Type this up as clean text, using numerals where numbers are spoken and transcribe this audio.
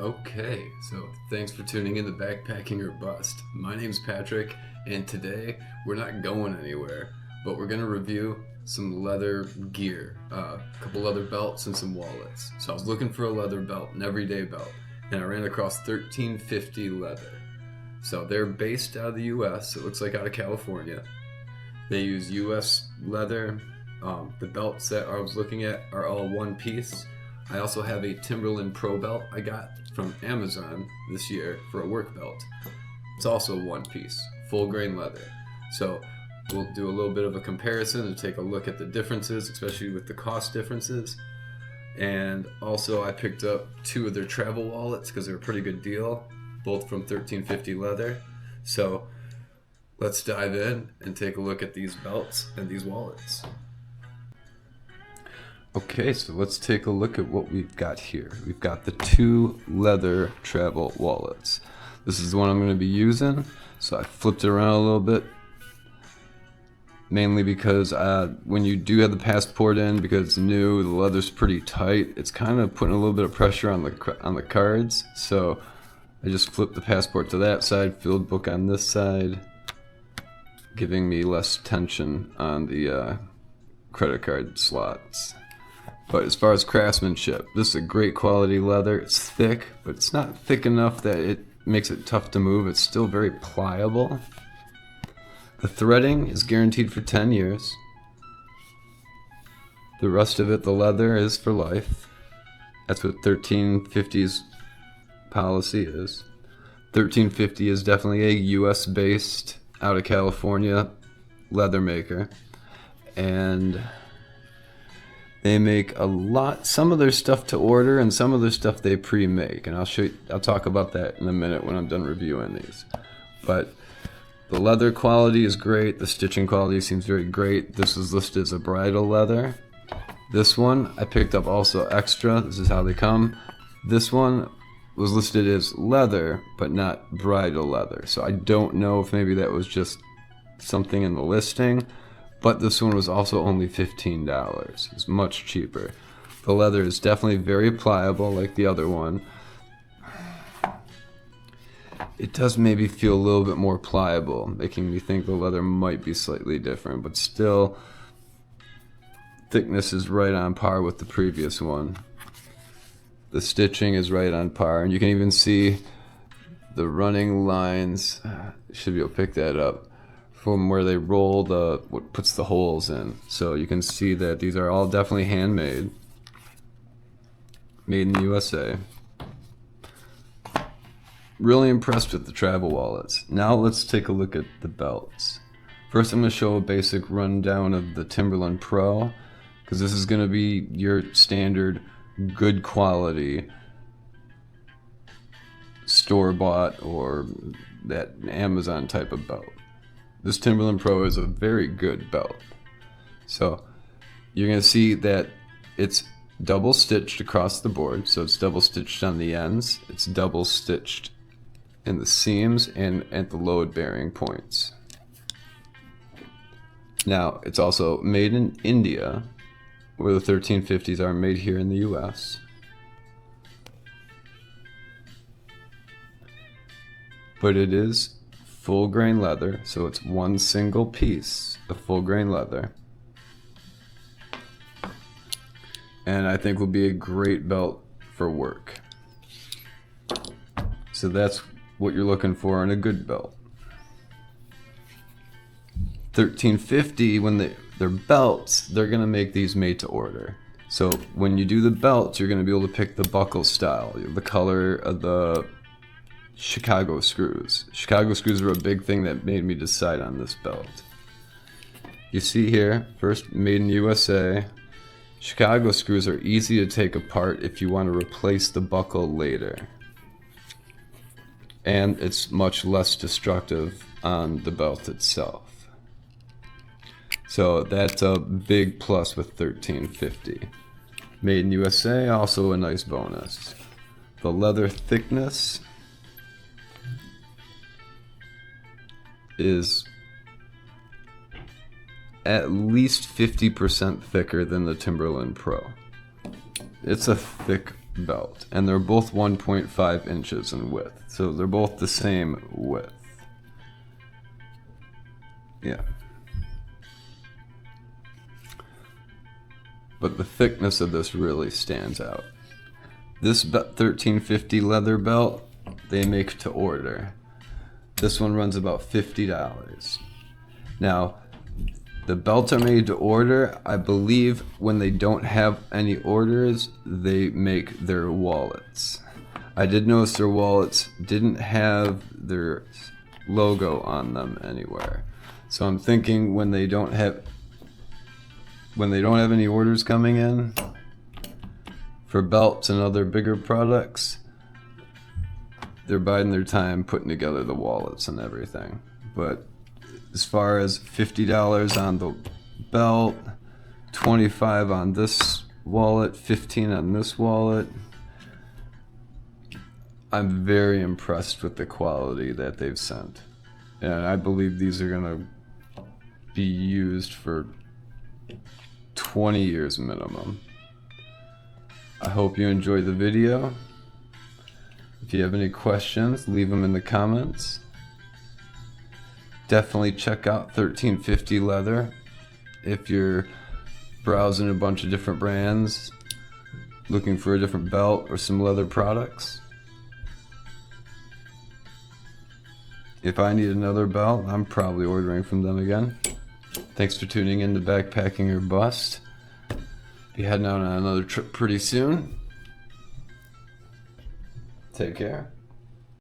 Okay, so thanks for tuning in to Backpacking or Bust. My name's Patrick, and today we're not going anywhere, but we're gonna review some leather gear, a couple leather belts and some wallets. So I was looking for a leather belt, an everyday belt, and I ran across 1350 leather. So they're based out of the U.S. It looks like out of California. They use U.S. leather. The belts that I was looking at are all one piece. I also have a Timberland Pro belt I got from Amazon this year for a work belt. It's also one piece, full grain leather. So we'll do a little bit of a comparison and take a look at the differences, especially with the cost differences. And also I picked up two of their travel wallets because they're a pretty good deal, both from 1350 leather. So let's dive in and take a look at these belts and these wallets. Okay, so let's take a look at what we've got here. We've got the two leather travel wallets. This is the one I'm going to be using, so I flipped it around a little bit. Mainly because when you do have the passport in, because it's new, the leather's pretty tight, it's kind of putting a little bit of pressure on the cards. So I just flipped the passport to that side, field book on this side, giving me less tension on the credit card slots. But as far as craftsmanship, this is a great quality leather. It's thick, but it's not thick enough that it makes it tough to move. It's still very pliable. The threading is guaranteed for 10 years. The rest of it, the leather, is for life. That's what 1350's policy is. 1350 is definitely a US based, out of California leather maker. And they make a lot, some of their stuff to order and some of their stuff they pre-make, and I'll talk about that in a minute when I'm done reviewing these. But the leather quality is great, the stitching quality seems very great. This is listed as a bridal leather. This one I picked up also extra, this is how they come. This one was listed as leather, but not bridal leather. So I don't know if maybe that was just something in the listing. But this one was also only $15. It's much cheaper. The leather is definitely very pliable like the other one. It does maybe feel a little bit more pliable, making me think the leather might be slightly different, but still, thickness is right on par with the previous one. The stitching is right on par, and you can even see the running lines. Should be able to pick that up from where they roll what puts the holes in. So you can see that these are all definitely handmade, made in the USA. Really impressed with the travel wallets. Now let's take a look at the belts. First I'm going to show a basic rundown of the Timberland Pro, because this is going to be your standard good quality store-bought or that Amazon type of belt. This Timberland Pro is a very good belt. So you're going to see that it's double stitched across the board. So it's double stitched on the ends. It's double stitched in the seams and at the load bearing points. Now it's also made in India, where the 1350s are made here in the US. But it is full grain leather, so it's one single piece of full grain leather. And I think will be a great belt for work. So that's what you're looking for in a good belt. 1350, when they're belts, they're gonna make these made to order. So when you do the belts, you're gonna be able to pick the buckle style, the color of the Chicago screws. Chicago screws are a big thing that made me decide on this belt. You see here, first made in USA. Chicago screws are easy to take apart if you want to replace the buckle later. And it's much less destructive on the belt itself. So that's a big plus with 1350. Made in USA, also a nice bonus. The leather thickness is at least 50% thicker than the Timberland Pro. It's a thick belt, and they're both 1.5 inches in width, so they're both the same width. Yeah. But the thickness of this really stands out. This 1350 leather belt, they make to order. This one runs about $50. Now, the belts are made to order. I believe when they don't have any orders, they make their wallets. I did notice their wallets didn't have their logo on them anywhere. So I'm thinking when they don't have any orders coming in for belts and other bigger products, they're biding their time putting together the wallets and everything. But as far as $50 on the belt, $25 on this wallet, $15 on this wallet, I'm very impressed with the quality that they've sent. And I believe these are gonna be used for 20 years minimum. I hope you enjoyed the video. If you have any questions, leave them in the comments. Definitely check out 1350 leather if you're browsing a bunch of different brands, looking for a different belt or some leather products. If I need another belt, I'm probably ordering from them again. Thanks for tuning in to Backpacking or Bust. Be heading out on another trip pretty soon. Take care.